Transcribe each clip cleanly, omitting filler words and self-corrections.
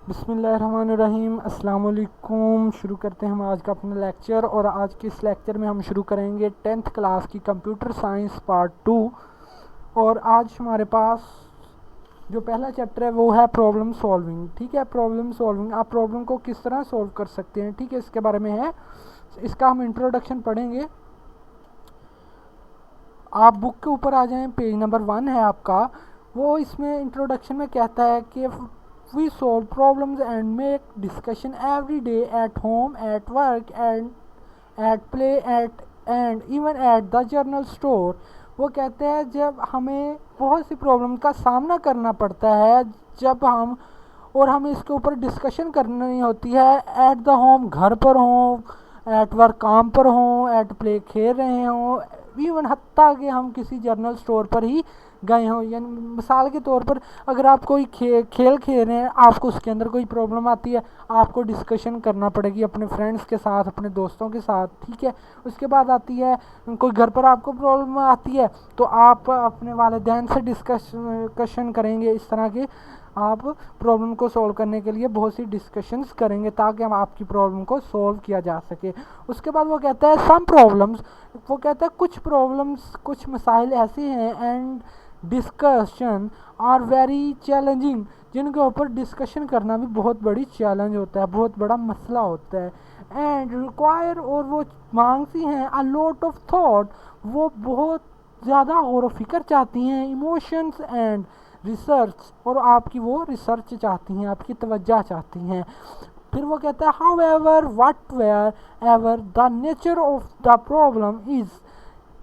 बिस्मिल्लाहिर्रहमानिर्रहीम। अस्सलाम वालेकुम। शुरू करते हैं हम आज का अपना लेक्चर। और आज के इस लेक्चर में हम शुरू करेंगे 10th क्लास की कंप्यूटर साइंस पार्ट 2। और आज हमारे पास जो पहला चैप्टर है वो है प्रॉब्लम सॉल्विंग। ठीक है, प्रॉब्लम सॉल्विंग, आप प्रॉब्लम को किस तरह सॉल्व कर सकते हैं, ठीक है, इसके बारे में है। इसका हम इंट्रोडक्शन पढ़ेंगे। आप बुक के ऊपर आ जाएं, पेज नंबर 1 है आपका। वो इसमें इंट्रोडक्शन में कहता है कि we solve problems and make discussion every day at home, at work and at play, at and even at the general store. वो कहते हैं जब हमें बहुत सी प्रॉब्लम का सामना करना पड़ता है, जब हम और हमें इसके ऊपर डिस्कशन करनी होती है, एट द होम घर पर हों, एट वर्क काम पर हों, एट प्ले खेल रहे हों, इवन हत्ता कि हम किसी जर्नल स्टोर पर ही गए हों। यानी मिसाल के तौर पर अगर आप कोई खेल खेल रहे हैं, आपको उसके अंदर कोई प्रॉब्लम आती है, आपको डिस्कशन करना पड़ेगी अपने फ्रेंड्स के साथ, अपने दोस्तों के साथ, ठीक है। उसके बाद आती है कोई घर पर आपको प्रॉब्लम आती है तो आप अपने वालिदैन से डिस्कशन करेंगे। इस तरह के आप प्रॉब्लम को सॉल्व करने के लिए बहुत सी डिस्कशंस करेंगे ताकि हम आपकी प्रॉब्लम को सॉल्व किया जा सके। उसके बाद वो कहता है सम प्रॉब्लम्स, वो कहता है कुछ प्रॉब्लम्स, कुछ मसाइल ऐसे हैं and discussion are very challenging, जिनके ऊपर डिस्कशन करना भी बहुत बड़ी चैलेंज होता है, बहुत बड़ा मसला होता है। एंड रिक्वायर, और वो मांगती हैं अ लॉट ऑफ थॉट, वो बहुत ज़्यादा गौर व फिक्र चाहती हैं, इमोशंस एंड रिसर्च, और आपकी वो रिसर्च चाहती हैं, आपकी तवज्जो चाहती हैं। फिर वो कहता है however what wherever the nature of the problem is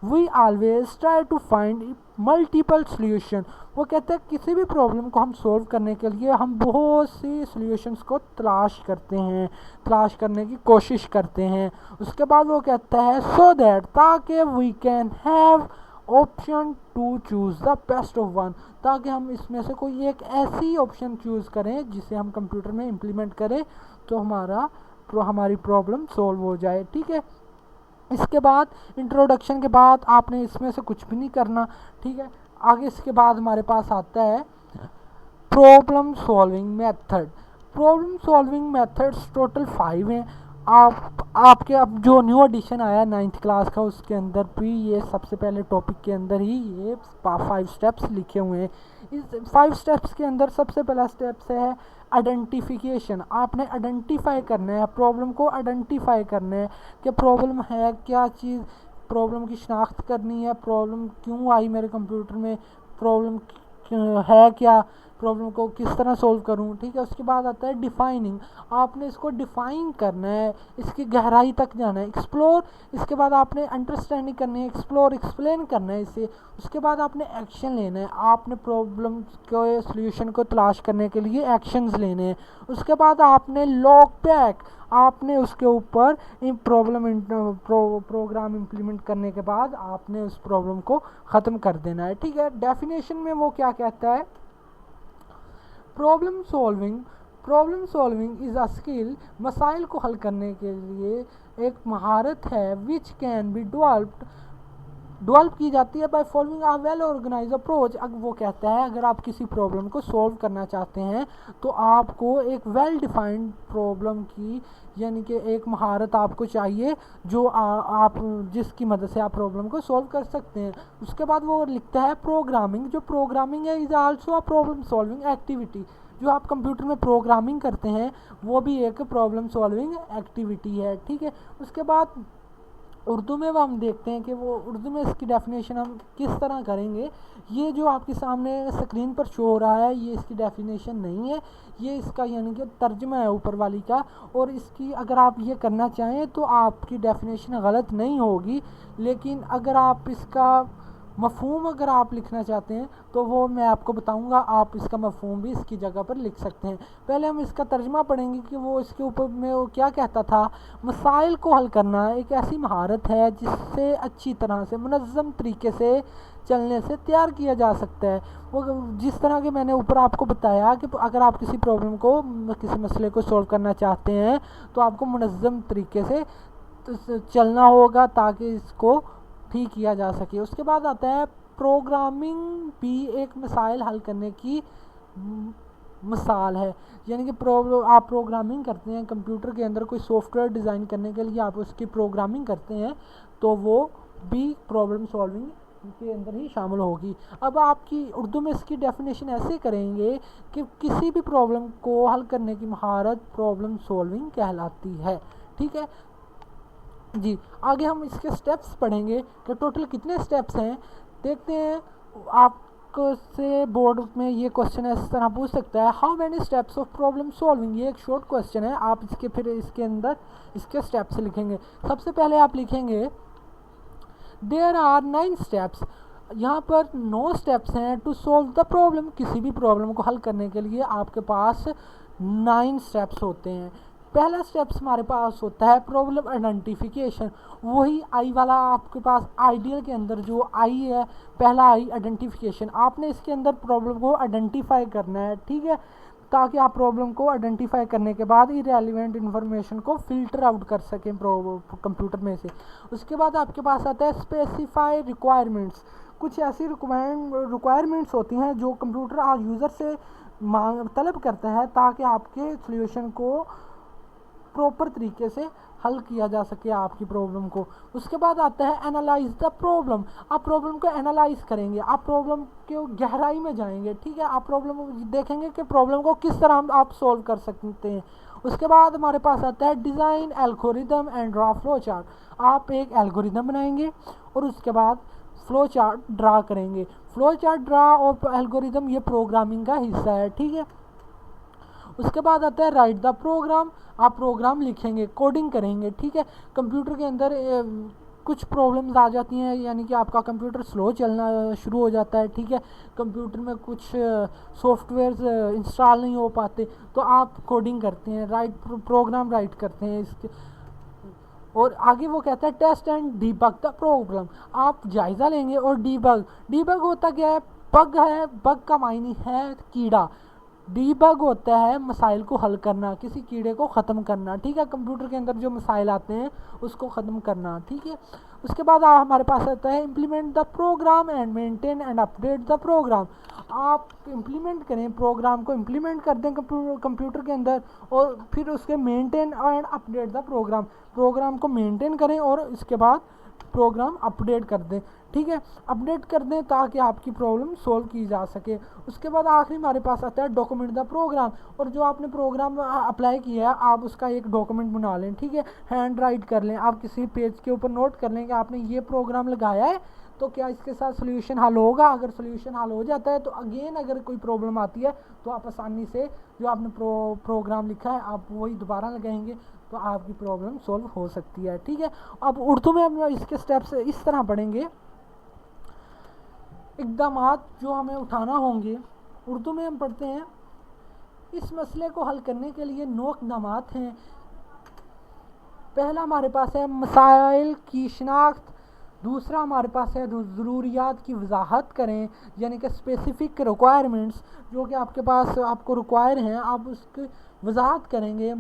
we always try to find multiple solution. वो कहते हैं किसी भी प्रॉब्लम को हम सॉल्व करने के लिए हम बहुत सी सोल्यूशंस को तलाश करते हैं, तलाश करने की कोशिश करते हैं। उसके बाद वो कहता है सो दैट, ताकि we can have option to choose the best of one, ताकि हम इसमें से कोई एक ऐसी ऑप्शन चूज़ करें जिसे हम कंप्यूटर में इम्प्लीमेंट करें तो हमारी प्रॉब्लम सॉल्व हो जाए, ठीक है। इसके बाद इंट्रोडक्शन के बाद आपने इसमें से कुछ भी नहीं करना, ठीक है। आगे इसके बाद हमारे पास आता है problem solving method. Problem solving methods total 5 हैं। आपके अब जो न्यू एडिशन आया 9th क्लास का, उसके अंदर भी ये सबसे पहले टॉपिक के अंदर ही ये 5 स्टेप्स लिखे हुए हैं। इस 5 स्टेप्स के अंदर सबसे पहला स्टेप्स है आइडेंटिफिकेशन। आपने आइडेंटिफाई करना है, प्रॉब्लम को आइडेंटिफाई करना है कि प्रॉब्लम है क्या चीज़, प्रॉब्लम की शनाख्त करनी है, प्रॉब्लम क्यों आई मेरे कंप्यूटर में, प्रॉब्लम है क्या, प्रॉब्लम को किस तरह सोल्व करूं, ठीक है। उसके बाद आता है डिफाइनिंग, आपने इसको डिफाइन करना है, इसकी गहराई तक जाना है। एक्सप्लोर, इसके बाद आपने अंडरस्टैंडिंग करनी है, एक्सप्लोर एक्सप्लेन करना है इसे। उसके बाद आपने एक्शन लेना है, आपने प्रॉब्लम के सोल्यूशन को तलाश करने के लिए एक्शंस लेने हैं। उसके बाद आपने लॉग बैक, आपने उसके ऊपर प्रोग्राम इम्प्लीमेंट करने के बाद आपने उस प्रॉब्लम को ख़त्म कर देना है, ठीक है। डेफिनेशन में वो क्या कहता है, problem solving is a skill, मसाइल को हल करने के लिए एक महारत है, विच कैन बी डेवलप की जाती है by following a well organise approach. अब वो कहता है अगर आप किसी प्रॉब्लम को सॉल्व करना चाहते हैं तो आपको एक वेल डिफाइंड प्रॉब्लम की, यानी कि एक महारत आपको चाहिए जो आप जिसकी मदद से आप प्रॉब्लम को सॉल्व कर सकते हैं। उसके बाद वो लिखता है प्रोग्रामिंग, जो प्रोग्रामिंग है is also a problem solving activity. जो आप कंप्यूटर में प्रोग्रामिंग करते हैं वो भी एक प्रॉब्लम सॉल्विंग एक्टिविटी है, ठीक है। उसके बाद उर्दू में वो हम देखते हैं कि वो उर्दू में इसकी डेफिनेशन हम किस तरह करेंगे। ये जो आपके सामने स्क्रीन पर शो हो रहा है ये इसकी डेफिनेशन नहीं है, ये इसका यानी कि तर्जुमा है ऊपर वाली का। और इसकी अगर आप ये करना चाहें तो आपकी डेफिनेशन गलत नहीं होगी, लेकिन अगर आप इसका मफ़हूम अगर आप लिखना चाहते हैं तो वो मैं आपको बताऊंगा, आप इसका मफ़हूम भी इसकी जगह पर लिख सकते हैं। पहले हम इसका तर्जुमा पढ़ेंगे कि वो इसके ऊपर में वो क्या कहता था। मसाइल को हल करना एक ऐसी महारत है जिससे अच्छी तरह से मुनज़्ज़म तरीके से चलने से तैयार किया जा सकता है। वो जिस तरह के मैंने ऊपर आपको बताया कि अगर आप किसी प्रॉब्लम को, किसी मसले को सॉल्व करना चाहते हैं तो आपको मुनज़्ज़म तरीके से चलना होगा ताकि इसको ठीक किया जा सके। उसके बाद आता है प्रोग्रामिंग भी एक मसाइल हल करने की मिसाल है। यानी कि आप प्रोग्रामिंग करते हैं कंप्यूटर के अंदर, कोई सॉफ्टवेयर डिज़ाइन करने के लिए आप उसकी प्रोग्रामिंग करते हैं, तो वो भी प्रॉब्लम सॉल्विंग के अंदर ही शामिल होगी। अब आपकी उर्दू में इसकी डेफिनेशन ऐसे करेंगे कि किसी भी प्रॉब्लम को हल करने की महारत प्रॉब्लम सॉल्विंग कहलाती है। ठीक है जी। आगे हम इसके स्टेप्स पढ़ेंगे कि टोटल कितने स्टेप्स हैं। देखते हैं, आपको से बोर्ड में ये क्वेश्चन इस तरह पूछ सकता है, how many steps of problem solving. ये एक शॉर्ट क्वेश्चन है, आप इसके फिर इसके अंदर इसके स्टेप्स लिखेंगे। सबसे पहले आप लिखेंगे देयर आर 9 स्टेप्स। यहाँ पर 9 स्टेप्स हैं टू सॉल्व द प्रॉब्लम। किसी भी प्रॉब्लम को हल करने के लिए आपके पास 9 स्टेप्स होते हैं। पहला स्टेप्स हमारे पास होता है प्रॉब्लम आइडेंटिफिकेशन। वही आई वाला आपके पास आइडियल के अंदर जो आई है, पहला आई आइडेंटिफिकेशन। आपने इसके अंदर प्रॉब्लम को आइडेंटिफाई करना है, ठीक है, ताकि आप प्रॉब्लम को आइडेंटिफाई करने के बाद इरेलीवेंट इन्फॉर्मेशन को फिल्टर आउट कर सकें कंप्यूटर में से। उसके बाद आपके पास आता है स्पेसिफाई रिक्वायरमेंट्स। कुछ ऐसी रिक्वायरमेंट्स होती हैं जो कंप्यूटर यूज़र से तलब करता है ताकि आपके सॉल्यूशन को प्रॉपर तरीके से हल किया जा सके आपकी प्रॉब्लम को। उसके बाद आता है एनालाइज द प्रॉब्लम। आप प्रॉब्लम को एनालाइज करेंगे, आप प्रॉब्लम के गहराई में जाएंगे, ठीक है, आप प्रॉब्लम देखेंगे कि प्रॉब्लम को किस तरह आप सॉल्व कर सकते हैं। उसके बाद हमारे पास आता है design algorithm and draw flow chart. आप एक एल्गोरिदम बनाएंगे और उसके बाद फ्लो चार्ट ड्रा करेंगे। फ्लो चार्ट ड्रा और एल्गोरिदम ये प्रोग्रामिंग का हिस्सा है, ठीक है। उसके बाद आता है राइट द प्रोग्राम। आप प्रोग्राम लिखेंगे, कोडिंग करेंगे, ठीक है। कंप्यूटर के अंदर कुछ प्रॉब्लम्स आ जाती हैं, यानी कि आपका कंप्यूटर स्लो चलना शुरू हो जाता है, ठीक है, कंप्यूटर में कुछ सॉफ्टवेयर्स इंस्टॉल नहीं हो पाते, तो आप कोडिंग करते हैं, प्रोग्राम राइट करते हैं इसके। और आगे वो कहता है test and debug the problem. आप जायज़ा लेंगे और डीबग होता क्या है, बग है, बग का मायने है कीड़ा। डीबग होता है मसाइल को हल करना, किसी कीड़े को ख़त्म करना, ठीक है, कंप्यूटर के अंदर जो मसाइल आते हैं उसको ख़त्म करना, ठीक है। उसके बाद हमारे पास आता है implement the program and maintain and update the program. आप इम्प्लीमेंट करें, प्रोग्राम को इम्प्लीमेंट कर दें कंप्यूटर के अंदर, और फिर उसके maintain and update the program को मेंटेन करें और इसके बाद प्रोग्राम अपडेट कर दें, ठीक है, अपडेट कर दें ताकि आपकी प्रॉब्लम सॉल्व की जा सके। उसके बाद आखिरी हमारे पास आता है डॉक्यूमेंट द प्रोग्राम। और जो आपने प्रोग्राम अप्लाई किया है आप उसका एक डॉक्यूमेंट बना लें, ठीक है, हैंड राइट कर लें, आप किसी पेज के ऊपर नोट कर लें कि आपने ये प्रोग्राम लगाया है, तो क्या इसके साथ सोल्यूशन हल होगा। अगर सोल्यूशन हल हो जाता है तो अगेन अगर कोई प्रॉब्लम आती है तो आप आसानी से जो आपने प्रोग्राम लिखा है आप वही दोबारा लगाएंगे, तो आपकी प्रॉब्लम सॉल्व हो सकती है, ठीक है। अब उर्दू में हम इसके स्टेप्स इस तरह पढ़ेंगे, इक़दामात जो हमें उठाना होंगे। उर्दू में हम पढ़ते हैं इस मसले को हल करने के लिए 9 इक़दामात हैं। पहला हमारे पास है मसाइल की शिनाख्त। दूसरा हमारे पास है ज़रूरियात की वजाहत करें, यानी कि स्पेसिफ़िक रिक्वायरमेंट्स जो कि आपके पास आपको रिक्वायर हैं, आप उसकी वजाहत करेंगे।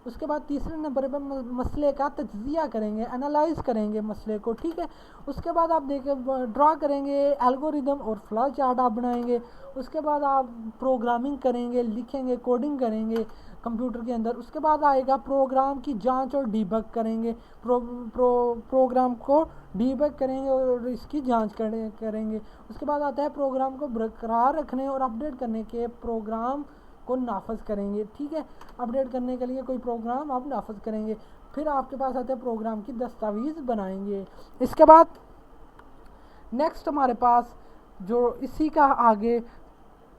उसके बाद तीसरे नंबर पर मसले का तज्ज़िया करेंगे, एनालाइज करेंगे मसले को, ठीक है। उसके बाद आप देखें ड्रा करेंगे एल्गोरिदम और फ्लो चार्ट आप बनाएंगे। उसके बाद आप प्रोग्रामिंग करेंगे, लिखेंगे, कोडिंग करेंगे कंप्यूटर के अंदर। उसके बाद आएगा प्रोग्राम की जांच और डीबग करेंगे, प्रोग्राम को डीबग करेंगे और इसकी जांच करेंगे। उसके बाद आता है प्रोग्राम को बरकरार रखने और अपडेट करने के प्रोग्राम को नाफज करेंगे, ठीक है, अपडेट करने के लिए कोई प्रोग्राम आप नाफज करेंगे। फिर आपके पास आते हैं प्रोग्राम की दस्तावेज़ बनाएंगे। इसके बाद नेक्स्ट हमारे पास जो इसी का आगे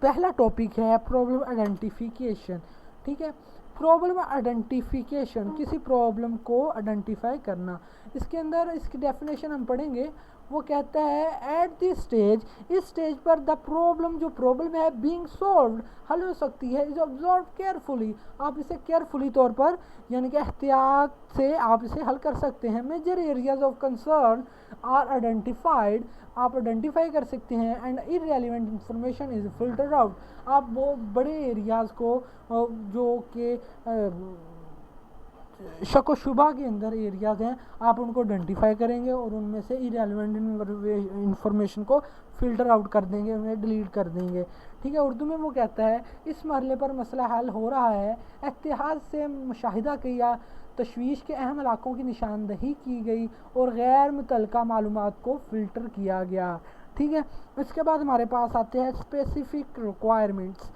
पहला टॉपिक है प्रॉब्लम आइडेंटिफिकेशन, ठीक है। प्रॉब्लम आइडेंटिफिकेशन, किसी प्रॉब्लम को आइडेंटिफाई करना। इसके अंदर इसकी डेफिनेशन हम पढ़ेंगे। वो कहता है एट दिस स्टेज, इस स्टेज पर द प्रॉब्लम, जो प्रॉब्लम है बीइंग सॉल्व्ड, हल हो सकती है, इज ऑब्जर्व केयरफुली। आप इसे केयरफुली तौर पर यानी कि एहतियात से आप इसे हल कर सकते हैं। Major areas of concern are identified, आप आइडेंटिफाई कर सकते हैं, and irrelevant information is filtered out. आप वो बड़े एरियाज़ को जो कि शक व शुबा के अंदर एरियाज़ हैं, आप उनको आइडेंटिफाई करेंगे और उनमें से इरेलेवेंट इंफॉर्मेशन को फ़िल्टर आउट कर देंगे, उन्हें डिलीट कर देंगे। ठीक है, उर्दू में वो कहता है इस मरहले पर मसला हल हो रहा है, एहतियात से मुशाहिदा किया, तशवीश के अहम इलाकों की निशानदही की गई और गैर मुतल्लका मालूमात को फ़िल्टर किया गया। ठीक है, इसके बाद हमारे पास आते हैं स्पेसिफ़िक रिक्वायरमेंट्स,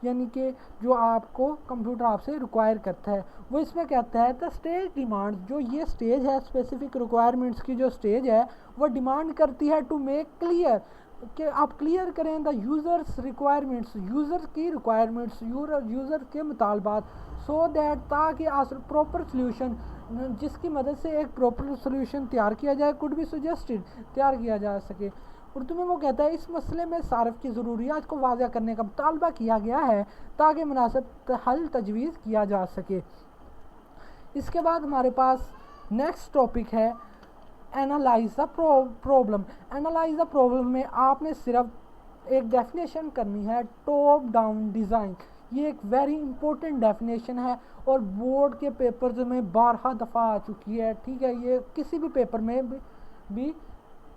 यानी कि जो आपको कंप्यूटर आपसे रिक्वायर करता है। वो इसमें कहता है द स्टेज डिमांड, जो ये स्टेज है स्पेसिफिक रिक्वायरमेंट्स की जो स्टेज है वो डिमांड करती है टू मेक क्लियर, कि आप क्लियर करें द यूज़र्स रिक्वायरमेंट्स, यूज़र की रिक्वायरमेंट्स, यूज़र के मुतालबात, सो दैट ताकि प्रॉपर सोल्यूशन, जिसकी मदद से एक प्रॉपर सोल्यूशन तैयार किया जाए, कुड बी सजेस्टेड, तैयार किया जा सके। उर्दू में वो कहता है इस मसले में सार्फ की ज़रूरियात को वाज़ह करने का मुतालबा किया गया है ताकि मुनासिब हल तजवीज़ किया जा सके। इसके बाद हमारे पास नेक्स्ट टॉपिक है analyse the problem. Analyse the problem में आपने सिर्फ एक डेफिनेशन करनी है, टॉप डाउन डिज़ाइन। ये एक वेरी इंपॉर्टेंट डेफिनेशन है और बोर्ड के पेपर्स में 12 दफ़ा आ चुकी है। ठीक है, ये किसी भी पेपर में भी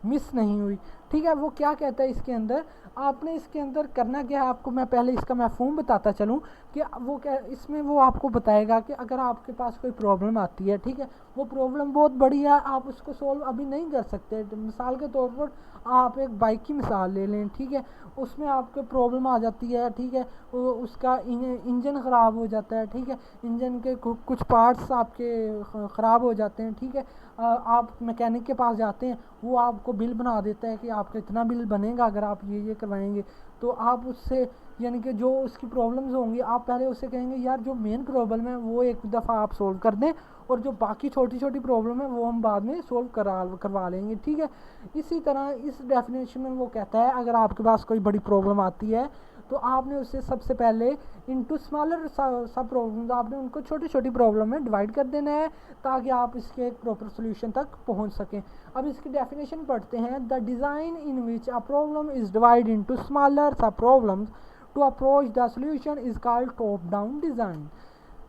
मिस नहीं हुई। ठीक है, वो क्या कहता है इसके अंदर, आपने इसके अंदर करना क्या है, आपको मैं पहले इसका मफ़हूम बताता चलूँ कि वो क्या, इसमें वो आपको बताएगा कि अगर आपके पास कोई प्रॉब्लम आती है, ठीक है, वो प्रॉब्लम बहुत बड़ी है, आप उसको सोल्व अभी नहीं कर सकते। मिसाल के तौर पर आप एक बाइक की मिसाल ले लें, ठीक है, उसमें आपके प्रॉब्लम आ जाती है, ठीक है, उसका इंजन ख़राब हो जाता है, ठीक है, इंजन के कुछ पार्ट्स आपके ख़राब हो जाते हैं, ठीक है, आप मैकेनिक के पास जाते हैं, वो आपको बिल बना देता है कि आपका इतना बिल बनेगा अगर आप ये करवाएंगे, तो आप उससे यानी कि जो उसकी प्रॉब्लम्स होंगी आप पहले उससे कहेंगे यार जो मेन प्रॉब्लम है वो एक दफ़ा आप सोल्व कर दें और जो बाकी छोटी छोटी प्रॉब्लम है वो हम बाद में सोल्व करवा लेंगे। ठीक है, इसी तरह इस डेफिनेशन में वो कहता है अगर आपके पास कोई बड़ी प्रॉब्लम आती है तो आपने उससे सबसे पहले इनटू स्मॉलर सब प्रॉब्लम्स, आपने उनको छोटी छोटी प्रॉब्लम में डिवाइड कर देना है ताकि आप इसके एक प्रॉपर सोल्यूशन तक पहुंच सकें। अब इसकी डेफिनेशन पढ़ते हैं, the design in which a problem is divide into smaller sub problems to approach the solution is called top down design.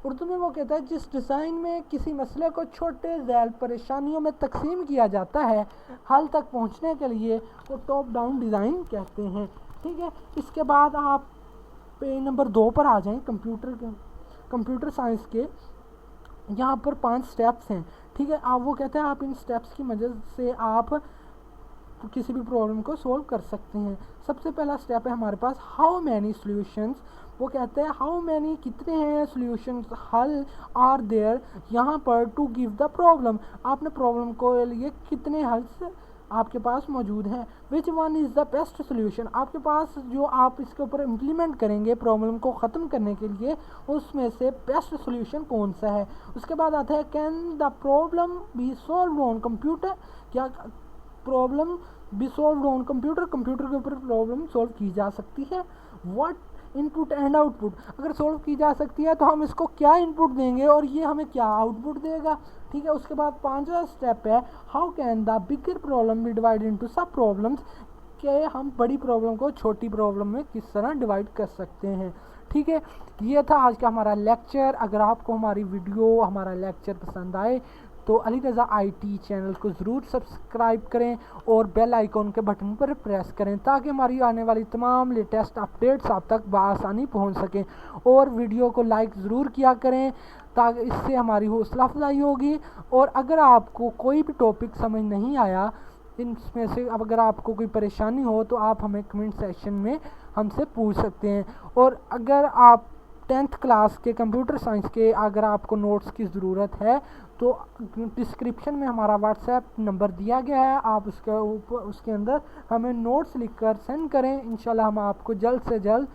Urdu में वो कहता है जिस डिज़ाइन में किसी मसले को छोटे ज़ैल परेशानियों में तकसीम किया जाता है हल तक पहुंचने के लिए, वो टॉप डाउन डिज़ाइन कहते हैं। ठीक है, इसके बाद आप पेज नंबर 2 पर आ जाएं, कंप्यूटर साइंस के। यहाँ पर 5 स्टेप्स हैं। ठीक है, आप वो कहते हैं आप इन स्टेप्स की मदद से आप किसी भी प्रॉब्लम को सोल्व कर सकते हैं। सबसे पहला स्टेप है हमारे पास हाउ मैनी सॉल्यूशंस। वो कहते हैं हाउ मैनी, कितने हैं सॉल्यूशंस, हल आर देयर यहाँ पर टू गिव द प्रॉब्लम, आपने प्रॉब्लम को लिए कितने हल आपके पास मौजूद हैं। Which one is the best solution, आपके पास जो आप इसके ऊपर इम्प्लीमेंट करेंगे प्रॉब्लम को ख़त्म करने के लिए उसमें से बेस्ट सोल्यूशन कौन सा है। उसके बाद आता है can the problem be solve on computer, क्या problem be solve on computer, computer के ऊपर प्रॉब्लम सॉल्व की जा सकती है। व्हाट इनपुट एंड आउटपुट, अगर सॉल्व की जा सकती है तो हम इसको क्या इनपुट देंगे और ये हमें क्या आउटपुट देगा। ठीक है, उसके बाद 5वां स्टेप है how can the bigger problem be divide into sub problems, कि हम बड़ी प्रॉब्लम को छोटी प्रॉब्लम में किस तरह डिवाइड कर सकते हैं। ठीक है, ये था आज का हमारा लेक्चर। अगर आपको हमारी वीडियो हमारा लेक्चर पसंद आए तो अली रज़ा IT चैनल को ज़रूर सब्सक्राइब करें और बेल आइकॉन के बटन पर प्रेस करें ताकि हमारी आने वाली तमाम लेटेस्ट अपडेट्स आप तक बआसानी पहुंच सकें। और वीडियो को लाइक ज़रूर किया करें ताकि इससे हमारी हौसला अफजाई होगी। और अगर आपको कोई भी टॉपिक समझ नहीं आया इनमें से, अब अगर आपको कोई परेशानी हो तो आप हमें कमेंट सेक्शन में हमसे पूछ सकते हैं। और अगर आप 10th क्लास के कंप्यूटर साइंस के अगर आपको नोट्स की ज़रूरत है तो डिस्क्रिप्शन में हमारा व्हाट्सएप नंबर दिया गया है, आप उसके अंदर हमें नोट्स लिखकर सेंड करें। इंशाल्लाह हम आपको जल्द से जल्द